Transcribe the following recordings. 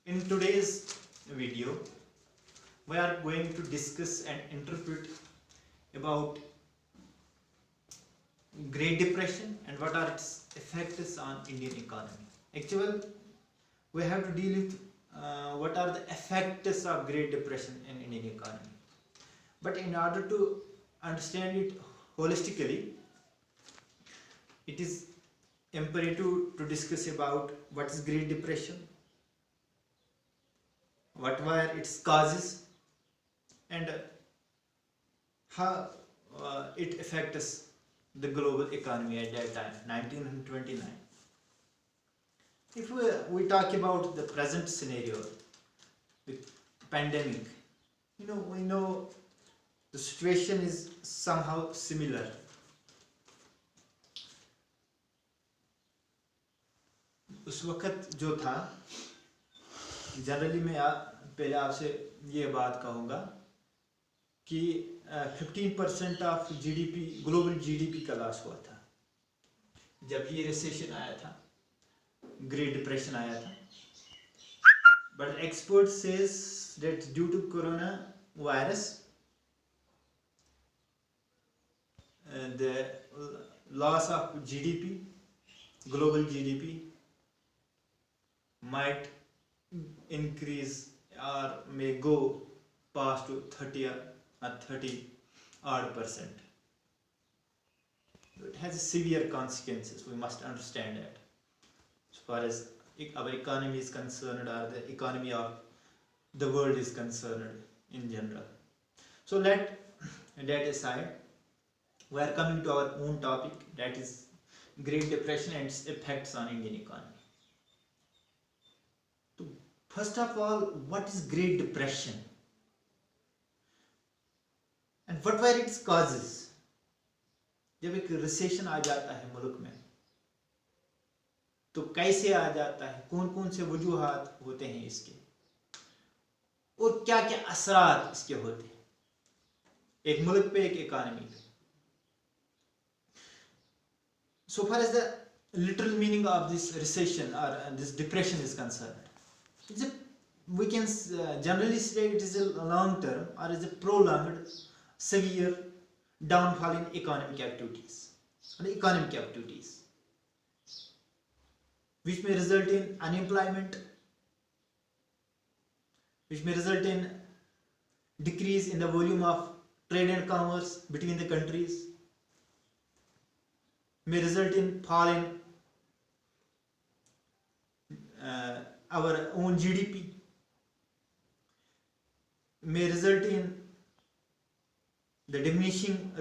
In today's video, we are going to discuss and interpret about Great Depression and what are its effects on Indian economy. Actually, we have to deal with what are the effects of Great Depression in Indian economy. But in order to understand it holistically, it is imperative to discuss about what is Great Depression, what were its causes, and how it affects the global economy at that time, 1929. If we talk about the present scenario, the pandemic, we know the situation is somehow similar. उस वक्त जो था, generally मैं पहले आपसे ये बात कहूँगा कि 15% ऑफ जीडीपी, ग्लोबल जीडीपी का लॉस हुआ था जब ये रिसेशन आया था, ग्रेट डिप्रेशन आया था. But expert says that due to corona virus the loss of GDP, global GDP might increase or may go past to 30 odd percent. It has severe consequences. We must understand that as far as our economy is concerned, or the economy of the world is concerned in general. So let that aside, we are coming to our own topic, that is Great Depression and its effects on Indian economy. So first of all, what is Great Depression and what were its causes? जब एक recession आ जाता है मुल्क में तो कैसे आ जाता है, कौन कौन से वजूहात होते हैं इसके, और क्या क्या असरात इसके होते हैं एक मुल्क पे, एक इकोनॉमी पे. So far as the literal meaning of this recession or this depression is concerned, we can generally say it is a long term or is a prolonged severe downfall in economic activities, which may result in unemployment, which may result in decrease in the volume of trade and commerce between the countries, may result in fall in our own GDP, may result in the diminishing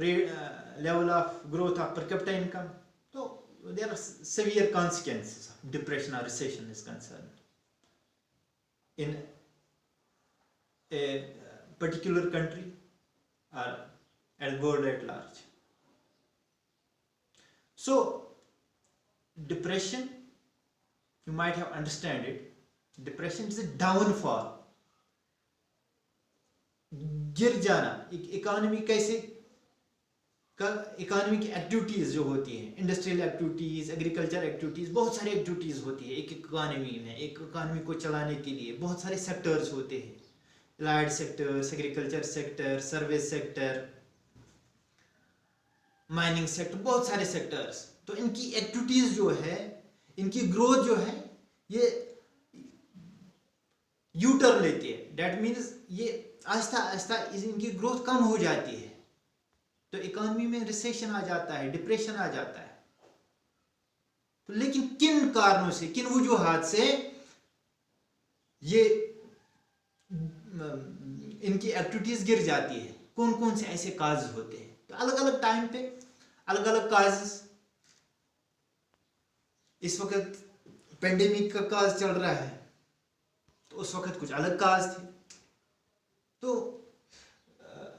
level of growth of per capita income. So there are severe consequences of depression or recession is concerned in a particular country or at world at large. So depression, you might have understand it, depression is a downfall, गिर जाना. Economy कैसे का, economy की activities जो होती हैं, industrial activities, agriculture activities, बहुत सारी एक्टिविटीज़ होती है एक इकोनॉमी में. एक इकोनॉमी को चलाने के लिए बहुत सारे सेक्टर्स होते हैं, allied sectors, agriculture sector, service sector, mining sector, बहुत सारे सेक्टर्स. तो इनकी एक्टिविटीज़ जो है, इनकी ग्रोथ जो है, ये यू टर्न लेती है. डेट मीन्स ये आहिस्ता आहिस्ता इनकी ग्रोथ कम हो जाती है, तो इकोनॉमी में रिसेशन आ जाता है, डिप्रेशन आ जाता है. तो लेकिन किन कारणों से, किन वजूहात से ये इनकी एक्टिविटीज गिर जाती है, कौन कौन से ऐसे काज होते हैं. तो अलग अलग टाइम पे अलग अलग काजेस. इस वक्त पेंडेमिक का काज चल रहा है, तो उस वक्त कुछ अलग काज थे. तो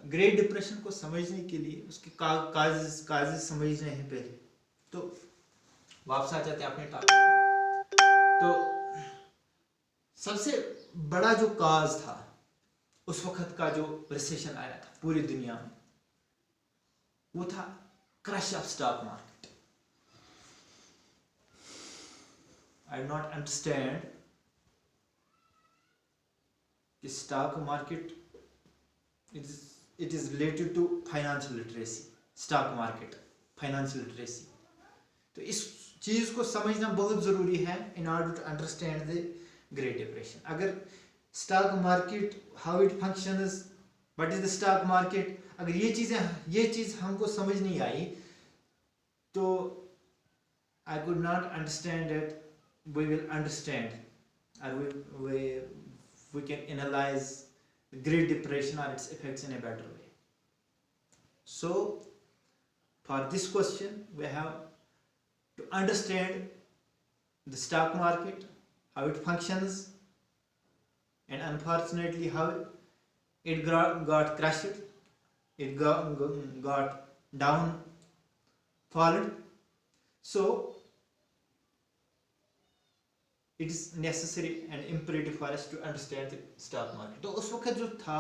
ग्रेट डिप्रेशन को समझने के लिए उसके काजेस समझने हैं पहले. तो वापस आ जाते हैं अपने टॉपिक. तो सबसे बड़ा जो काज था उस वक्त का, जो रिसेशन आया था पूरी दुनिया में, वो था crash of stock market. I do not understand कि stock market it is related to financial literacy, stock market financial literacy. तो इस चीज़ को समझना बहुत ज़रूरी है in order to understand the great depression. अगर stock market how it functions, what is the stock market, अगर ये चीज़ हमको समझ नहीं आई तो I could not understand it. We will understand, or we can analyze the Great Depression or its effects in a better way. So, for this question, we have to understand the stock market, how it functions, and unfortunately how it got crushed, it got down, fallen. So it is necessary and imperative for us to understand the stock market. तो उस वक्त जो था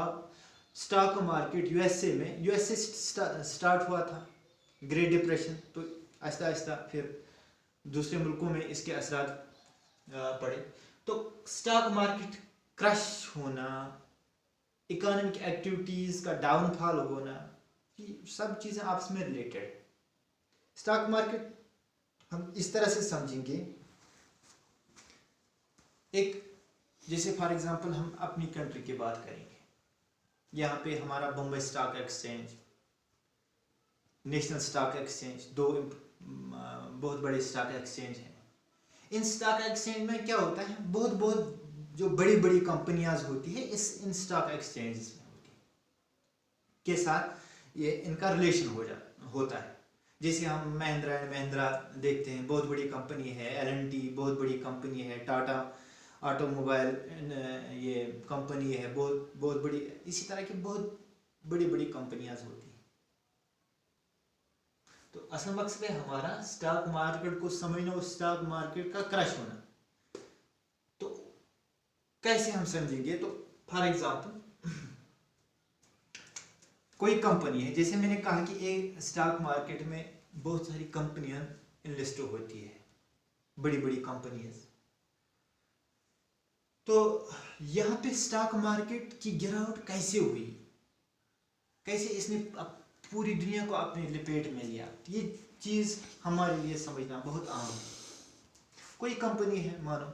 stock market USA start हुआ था great depression, तो आहिस्ता आहिस्ता फिर दूसरे मुल्कों में इसके असरात पड़े। तो स्टॉक मार्केट क्रश होना, इकोनॉमिक एक्टिविटीज़ का डाउनफॉल होना, ये सब चीज़ें आपस में रिलेटेड। स्टॉक मार्केट हम इस तरह से समझेंगे, एक जैसे फॉर एग्जांपल हम अपनी कंट्री की बात करेंगे, यहाँ पे हमारा Bombay stock exchange, national stock exchange, दो बहुत बड़े स्टॉक एक्सचेंज हैं। इन स्टॉक एक्सचेंज में क्या होता है, बहुत जो बड़ी बड़ी कंपनियां होती है इन स्टॉक एक्सचेंज में होती है के साथ ये इनका रिलेशन होता है। जैसे हम महिंद्रा एंड महिंद्रा देखते हैं, बहुत बड़ी कंपनी है, L&T बहुत बड़ी कंपनी है, टाटा ऑटोमोबाइल ये कंपनी है, बहुत बड़ी, इसी तरह की बहुत बड़ी बड़ी कंपनियां होती हैं। तो असल मकसद है हमारा स्टॉक मार्केट को समझना और स्टॉक मार्केट का क्रश होना। तो कैसे हम समझेंगे, तो फॉर एग्जांपल कोई कंपनी है, जैसे मैंने कहा कि एक स्टॉक मार्केट में बहुत सारी कंपनियां इनलिस्ट होती है, बड़ी बड़ी कंपनियां। तो यहाँ पे स्टॉक मार्केट की गिरावट कैसे हुई, कैसे इसने पूरी दुनिया को अपने लपेट में लिया, ये चीज़ हमारे लिए समझना बहुत आम है। कोई कंपनी है, मानो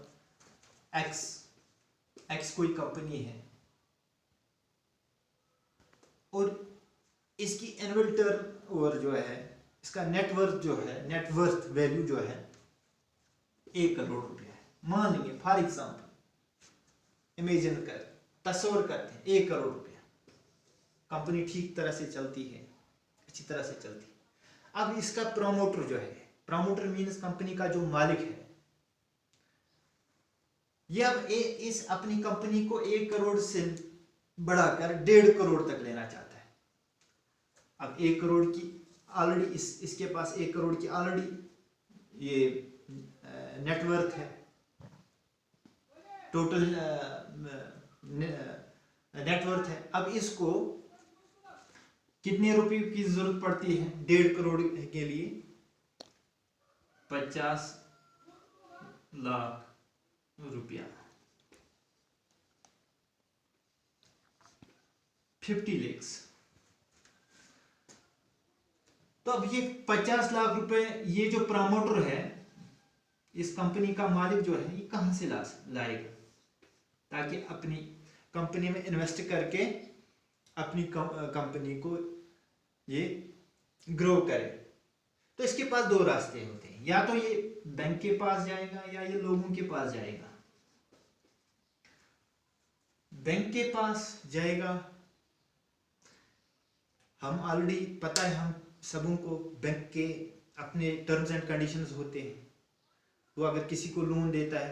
एक्स कोई कंपनी है और इसकी एनुअल टर्न ओवर जो है, इसका नेटवर्थ वैल्यू जो है 1 करोड़ रुपया है। मान लेंगे फॉर एग्जांपल, इमेजिन कर, तस्वर करते हैं 1 करोड़ रुपया, कंपनी ठीक तरह से चलती है, अच्छी तरह से चलती है। अब इसका प्रोमोटर जो है, प्रोमोटर मीन्स कंपनी का जो मालिक है, ये अब इस अपनी कंपनी को 1 करोड़ से बढ़ाकर 1.5 करोड़ तक लेना चाहता है। अब 1 करोड़ की ऑलरेडी इसके पास 1 करोड़ की ऑलरेडी ये नेटवर्थ है, टोटल नेटवर्थ है। अब इसको कितने रुपए की जरूरत पड़ती है 1.5 करोड़ के लिए? 50 लाख रुपया, 50 lakhs। तो अब ये 50 लाख रुपए ये जो प्रमोटर है, इस कंपनी का मालिक जो है, ये कहां से लाएगा ताकि अपनी कंपनी में इन्वेस्ट करके अपनी कंपनी को ये ग्रो करे? तो इसके पास 2 रास्ते होते हैं, या तो ये बैंक के पास जाएगा या ये लोगों के पास जाएगा। बैंक के पास जाएगा, हम ऑलरेडी पता है हम सबों को बैंक के अपने टर्म्स एंड कंडीशंस होते हैं। वो अगर किसी को लोन देता है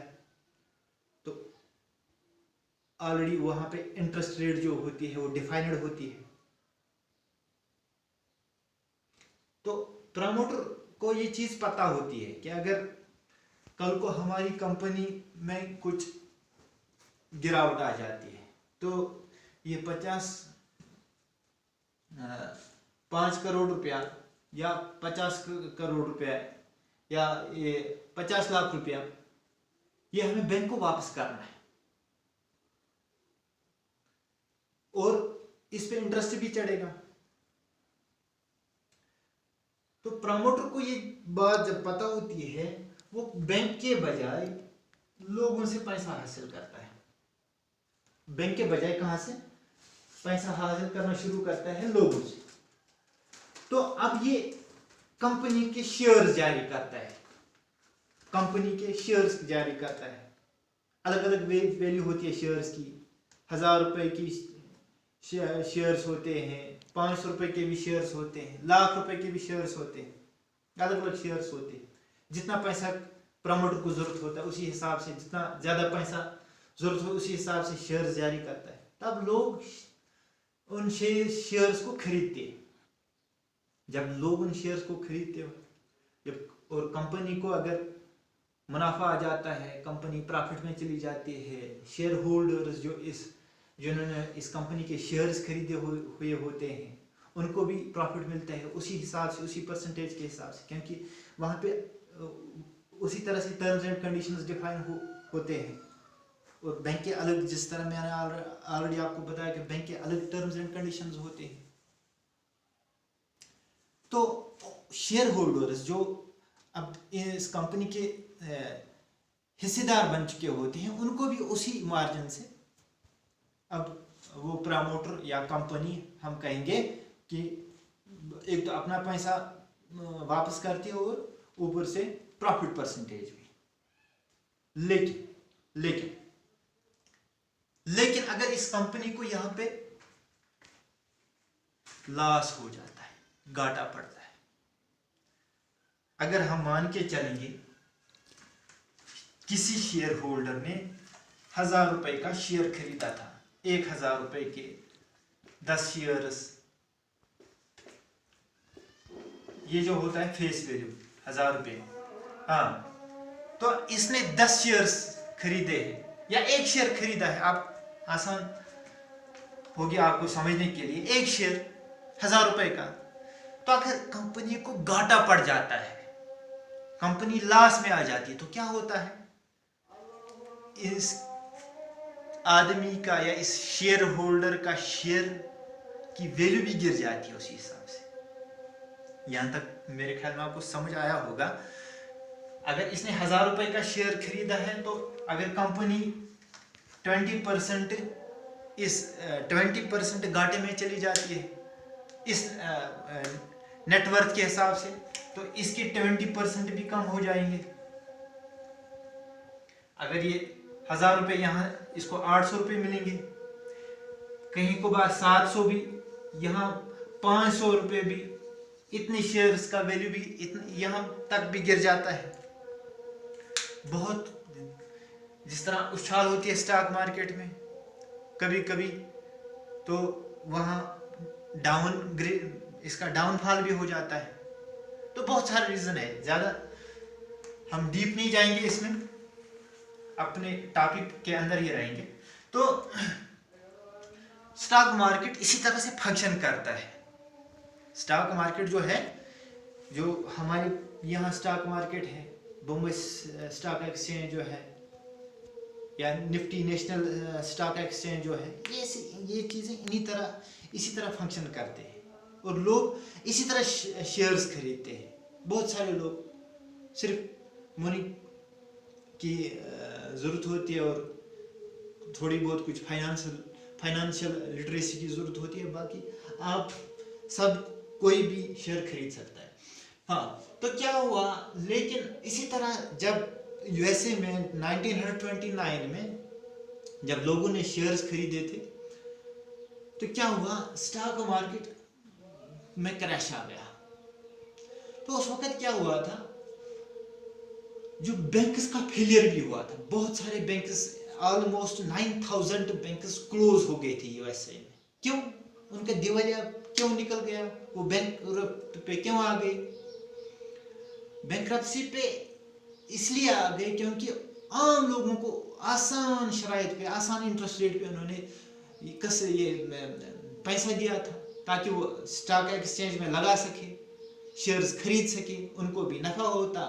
तो ऑलरेडी वहां पे इंटरेस्ट रेट जो होती है वो डिफाइंड होती है। तो प्रमोटर को ये चीज पता होती है कि अगर कल को हमारी कंपनी में कुछ गिरावट आ जाती है तो ये 5 करोड़ रुपया या 50 करोड़ रुपया या ये 50 लाख रुपया, ये हमें बैंक को वापस करना है। इस पे इंटरेस्ट भी चढ़ेगा। तो प्रमोटर को ये बात जब पता होती है, वो बैंक के बजाय लोगों से पैसा हासिल करता है। बैंक के बजाय कहां से पैसा हासिल करना शुरू करता है? लोगों से। तो अब ये कंपनी के शेयर्स जारी करता है, कंपनी के शेयर्स जारी करता है। अलग अलग वैल्यू होती है शेयर्स की। 1000 रुपए की शेयर्स होते हैं, 500 रुपए के भी शेयर्स होते हैं, लाख रुपए के भी शेयर्स होते हैं, अलग अलग शेयर्स होते हैं। जितना पैसा प्रमोटर को जरूरत होता है उसी हिसाब से, जितना ज्यादा पैसा जरूरत हो उसी हिसाब से शेयर्स जारी करता है। तब लोग उन शेयर्स को खरीदते हैं। जब लोग उन शेयर्स को खरीदते हो, जब और कंपनी को अगर मुनाफा आ जाता है, कंपनी प्रॉफिट में चली जाती है, शेयर होल्डर्स जिन्होंने इस कंपनी के शेयर्स खरीदे हुए होते हैं उनको भी प्रॉफिट मिलता है उसी हिसाब से, उसी परसेंटेज के हिसाब से, क्योंकि वहाँ पे उसी तरह से टर्म्स एंड कंडीशंस डिफाइन होते हैं। और बैंक के अलग, जिस तरह मैंने ऑलरेडी आपको बताया कि बैंक के अलग टर्म्स एंड कंडीशंस होते हैं। तो शेयर होल्डर्स जो अब इस कंपनी के हिस्सेदार बन चुके होते हैं, उनको भी उसी मार्जिन से अब वो प्रमोटर या कंपनी, हम कहेंगे कि एक तो अपना पैसा वापस करती है और ऊपर से प्रॉफिट परसेंटेज भी। लेकिन अगर इस कंपनी को यहां पे लॉस हो जाता है, घाटा पड़ता है, अगर हम मान के चलेंगे किसी शेयर होल्डर ने 1000 रुपए का शेयर खरीदा था, 1000 रुपए के 10 शेयर्स, ये जो होता है फेस वैल्यू 1000 रुपए। हाँ, तो इसने 10 शेयर्स खरीदे हैं या एक शेयर खरीदा है। आप आसान हो गया आपको समझने के लिए, एक शेयर 1000 रुपए का। तो अगर कंपनी को घाटा पड़ जाता है, कंपनी लॉस में आ जाती है, तो क्या होता है? इस आदमी का या इस शेयर होल्डर का शेयर की वैल्यू भी गिर जाती है उसी हिसाब से। यहां तक मेरे ख्याल में आपको समझ आया होगा। अगर इसने 1000 रुपए का शेयर खरीदा है, तो अगर कंपनी 20% इस 20% घाटे में चली जाती है इस नेटवर्थ के हिसाब से, तो इसके 20% भी कम हो जाएंगे। अगर ये 1000 रुपए यहाँ इसको 800 रुपए मिलेंगे, कहीं को बात 700 भी, यहाँ 500 रुपए भी, इतने शेयर्स का वैल्यू भी यहाँ तक भी गिर जाता है। बहुत जिस तरह उछाल होती है स्टॉक मार्केट में कभी कभी, तो वहाँ इसका डाउनफॉल भी हो जाता है। तो बहुत सारे रीजन है, ज्यादा हम डीप नहीं जाएंगे इसमें, अपने टॉपिक के अंदर ही रहेंगे। तो स्टॉक मार्केट इसी तरह से फंक्शन करता है। स्टॉक मार्केट जो है, जो हमारे यहाँ स्टॉक मार्केट है, बॉम्बे स्टॉक एक्सचेंज जो है, या निफ्टी नेशनल स्टॉक एक्सचेंज जो है, ये चीज़ें इसी तरह फंक्शन करते हैं। और लोग इसी तरह शेयर्स खरीदते हैं। बहुत सारे लोग सिर्फ मनी की ज़रूरत होती है और थोड़ी बहुत कुछ फाइनेंशियल लिटरेसी की ज़रूरत होती है, बाकी आप सब कोई भी शेयर खरीद सकता है। हाँ, तो क्या हुआ, लेकिन इसी तरह जब यूएसए में 1929 में जब लोगों ने शेयर्स खरीदे थे, तो क्या हुआ, स्टॉक मार्केट में क्रैश आ गया। तो उस वक्त क्या हुआ था, जो बैंक्स का फेलियर भी हुआ था। बहुत सारे बैंक्स, ऑलमोस्ट 9000 बैंक्स क्लोज हो गए थे यूएसए में। क्यों? उनका दिवालिया क्यों निकल गया? वो बैंक पे क्यों आ गए? बैंक्रप्सी पे इसलिए आ गए क्योंकि आम लोगों को आसान शराइत पे, आसान इंटरेस्ट रेट पे उन्होंने पैसा दिया था ताकि वो स्टॉक एक्सचेंज में लगा सके, शेयर्स खरीद सके, उनको भी नफा होता,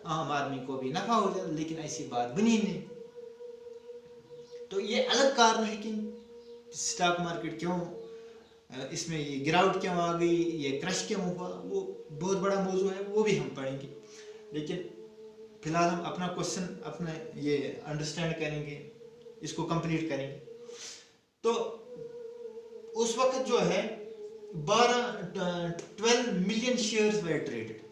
आम आदमी को भी नफा हो जाता। लेकिन ऐसी बात बनी नहीं। तो ये अलग कारण है कि स्टॉक मार्केट क्यों इसमें ये गिरावट क्यों आ गई, ये क्रश क्यों हुआ, वो बहुत बड़ा मौजू है, वो भी हम पढ़ेंगे। लेकिन फिलहाल हम अपना क्वेश्चन अपना ये अंडरस्टैंड करेंगे, इसको कंप्लीट करेंगे। तो उस वक्त जो है 12 मिलियन शेयर्स वे ट्रेडेड।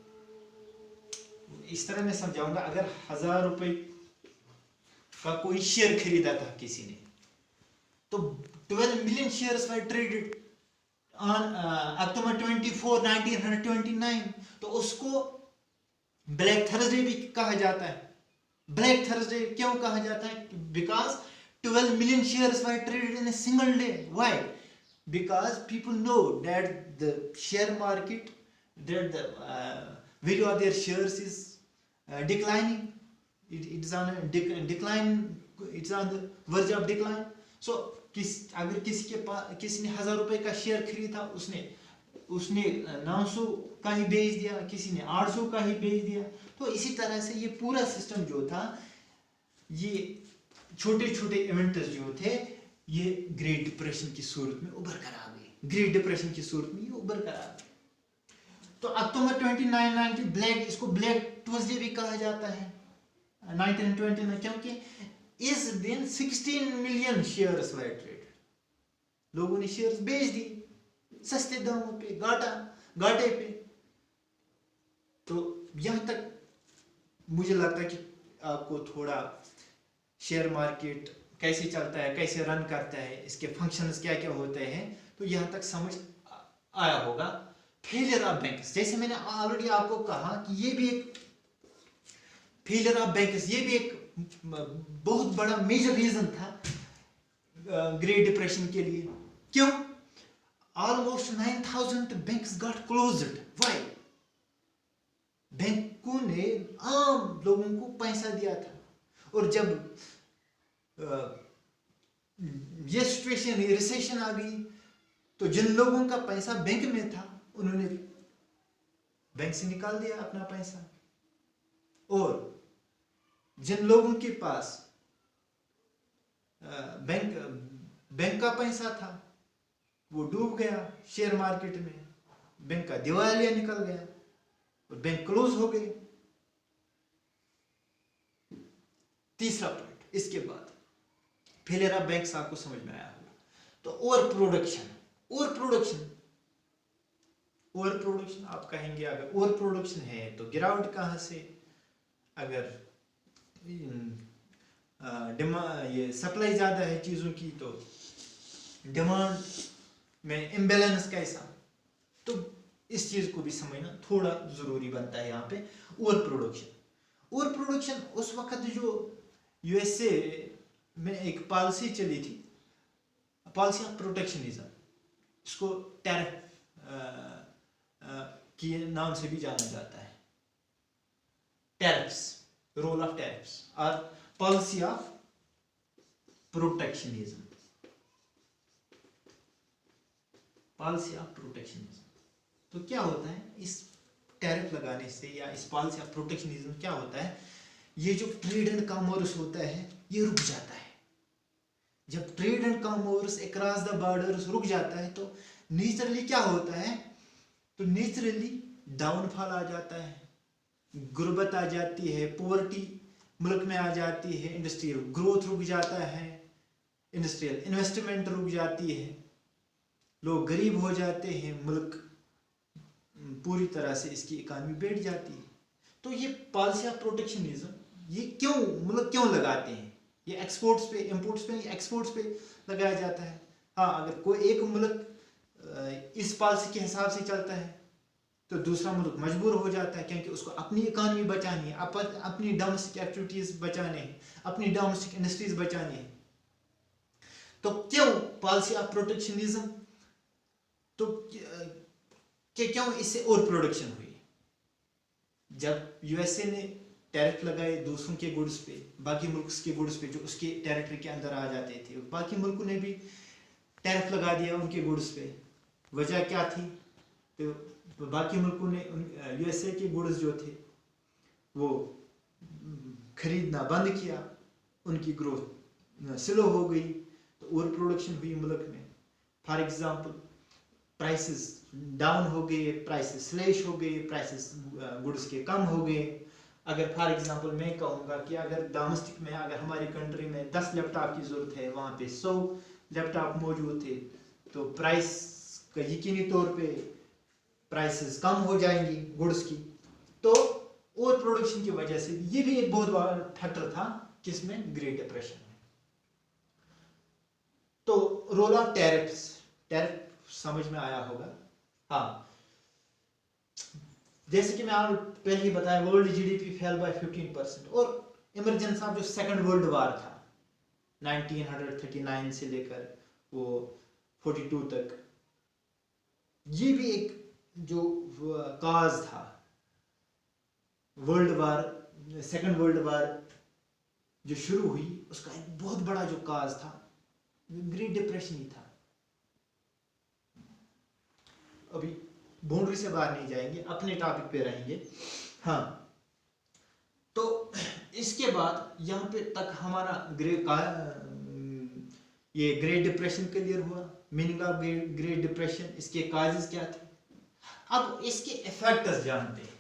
इस तरह मैं समझाऊंगा, अगर 1000 रुपए का कोई शेयर खरीदा था किसी ने, तो 12 million shares way traded on October 24, 1929। तो उसको ब्लैक थर्सडे भी कहा जाता है। ब्लैक थर्सडे क्यों कहा जाता है? Because 12 million shares were traded in a single day. Why? Because people know that the share market, that the value of their shares is declining. It is on a decline. It's on the verge of decline. So अगर किसी ने 1000 रुपए का share खरीदा, उसने 900 का ही बेच दिया, किसी ने 800 का ही बेच दिया। तो इसी तरह से ये पूरा सिस्टम जो था, ये छोटे छोटे इवेंट्स जो थे, ये ग्रेट डिप्रेशन की सूरत में उभर कर आ गए। ग्रेट डिप्रेशन की सूरत में ये उभर कर आ गए। तो अक्टूबर 29 ब्लैक, इसको ब्लैक ट्यूसडे भी कहा जाता है 1929, क्योंकि इस दिन 16 मिलियन शेयर्स वर ट्रेडेड। लोगों ने शेयर्स बेच दी सस्ते दामों पे, घाटे पे। तो यहां तक मुझे लगता है कि आपको थोड़ा शेयर मार्केट कैसे चलता है, कैसे रन करता है, इसके फंक्शंस क्या क्या होते हैं, तो यहां तक समझ आया होगा। फेलियर ऑफ बैंक्स, जैसे मैंने ऑलरेडी आपको कहा कि ये भी एक फेलियर ऑफ बैंक्स, ये भी एक बहुत बड़ा मेजर रीजन था ग्रेट डिप्रेशन के लिए। क्यों? Almost 9000 banks got closed. Why? बैंकों ने आम लोगों को पैसा दिया था, और जब ये सिचुएशन, रिसेशन आ गई, तो जिन लोगों का पैसा बैंक में था, उन्होंने बैंक से निकाल दिया अपना पैसा, और जिन लोगों के पास बैंक का पैसा था, वो डूब गया शेयर मार्केट में, बैंक का दिवालिया निकल गया और बैंक क्लोज हो गई। तीसरा पॉइंट, इसके बाद फेलियर ऑफ बैंक्स आपको समझ में आया होगा। तो ओवर प्रोडक्शन आप कहेंगे, अगर ओवर प्रोडक्शन है तो गिरावट कहां से? अगर ये सप्लाई ज्यादा है चीजों की, तो डिमांड में इम्बैलेंस कैसा? तो इस चीज को भी समझना थोड़ा जरूरी बनता है यहाँ पे। ओवर प्रोडक्शन उस वक्त जो यूएसए में एक पॉलिसी चली थी, पॉलिसी ऑफ प्रोटेक्शनिज्म, इसको टैरिफ के नाम से भी जाना जाता है। टैरिफ्स, रोल ऑफ टैरिफ्स और पॉलिसी ऑफ प्रोटेक्शनिज्म। तो क्या होता है इस टैरिफ लगाने से, या इस पॉलिसी ऑफ प्रोटेक्शनिज्म क्या होता है? ये जो ट्रेड एंड कॉमर्स होता है, ये रुक जाता है। जब trade and commerce across the borders रुक जाता है, तो नेचुरली क्या होता है? तो नेचुरली डाउनफॉल आ जाता है, गुर्बत आ जाती है, पॉवर्टी मुल्क में आ जाती है, इंडस्ट्रियल ग्रोथ रुक जाता है, इंडस्ट्रियल इन्वेस्टमेंट रुक जाती है, लोग गरीब हो जाते हैं, मुल्क पूरी तरह से इसकी इकानमी बैठ जाती है। तो ये पॉलिसी ऑफ प्रोटेक्शनिज्म, ये मुल्क क्यों लगाते हैं? ये एक्सपोर्ट्स पे, इंपोर्ट्स पे, एक्सपोर्ट्स पे लगाया जाता है। हाँ, अगर कोई एक मुल्क इस पॉलिसी के हिसाब से चलता है, तो दूसरा मुल्क मजबूर हो जाता है, क्योंकि उसको अपनी इकानमी बचानी है, अपनी डोमेस्टिक एक्टिविटीज बचाने हैं, अपनी डोमेस्टिक इंडस्ट्रीज बचानी है। तो क्यों पॉलिसी ऑफ प्रोटेक्शनिज्म? तो क्यों इससे और प्रोडक्शन हुई? जब यूएसए ने टैरिफ लगाए दूसरों के गुड्स पे, बाकी मुल्क के गुड्स पे जो उसके टेरिटरी के अंदर आ जाते थे, बाकी मुल्कों ने भी टैरिफ लगा दिया उनके गुड्स पे। वजह क्या थी? तो बाकी मुल्कों ने यूएसए के गुड्स जो थे वो खरीदना बंद किया, उनकी ग्रोथ स्लो हो गई, तो ओवर प्रोडक्शन हुई मुल्क में। फॉर एग्जांपल, प्राइसेस डाउन हो गए, प्राइसेस स्लैश हो गए, प्राइसेस गुड्स के कम हो गए। अगर फॉर एग्जांपल मैं कहूँगा कि अगर डोमेस्टिक में, अगर हमारी कंट्री में 10 लैपटॉप की ज़रूरत है, वहाँ पे 100 लैपटॉप मौजूद थे, तो प्राइस का यकीनी तौर पे प्राइसेस कम हो जाएंगी गुड्स की। तो और प्रोडक्शन की वजह से ये भी एक बहुत बड़ा फैक्टर था किसमें, ग्रेट डिप्रेशन में। तो रोल ऑफ टैरिफ्स, टैरिफ समझ में आया होगा। हाँ, जैसे कि मैं आपको पहले ही बताया, वर्ल्ड जीडीपी फेल बाय 15%। और इमरजेंस ऑफ जो सेकंड वर्ल्ड वार था 1939 से लेकर वो 42 तक, ये भी एक जो काज था वर्ल्ड वार, सेकंड वर्ल्ड वार जो शुरू हुई, उसका एक बहुत बड़ा जो काज था ग्रेट डिप्रेशन ही था। अभी बाउंड्री से बाहर नहीं जाएंगे, अपने टॉपिक पे रहेंगे। हाँ, तो इसके बाद यहाँ पे तक हमारा ये ग्रेट डिप्रेशन क्लियर हुआ, मीनिंग ऑफ ग्रेट डिप्रेशन, इसके काजेस क्या थे। अब इसके इफेक्ट्स जानते हैं,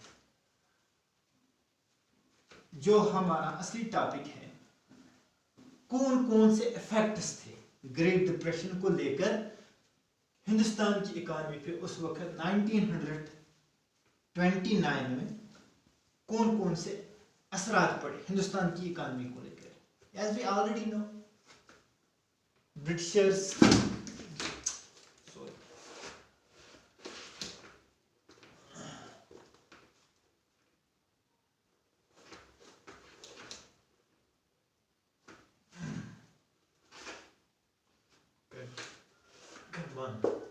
जो हमारा असली टॉपिक है। कौन कौन से इफेक्ट्स थे ग्रेट डिप्रेशन को लेकर हिंदुस्तान की इकोनॉमी पे उस वक्त 1929 में, कौन कौन से असरात पड़े हिंदुस्तान की इकोनॉमी को लेकर। As we already know, britishers, Good one.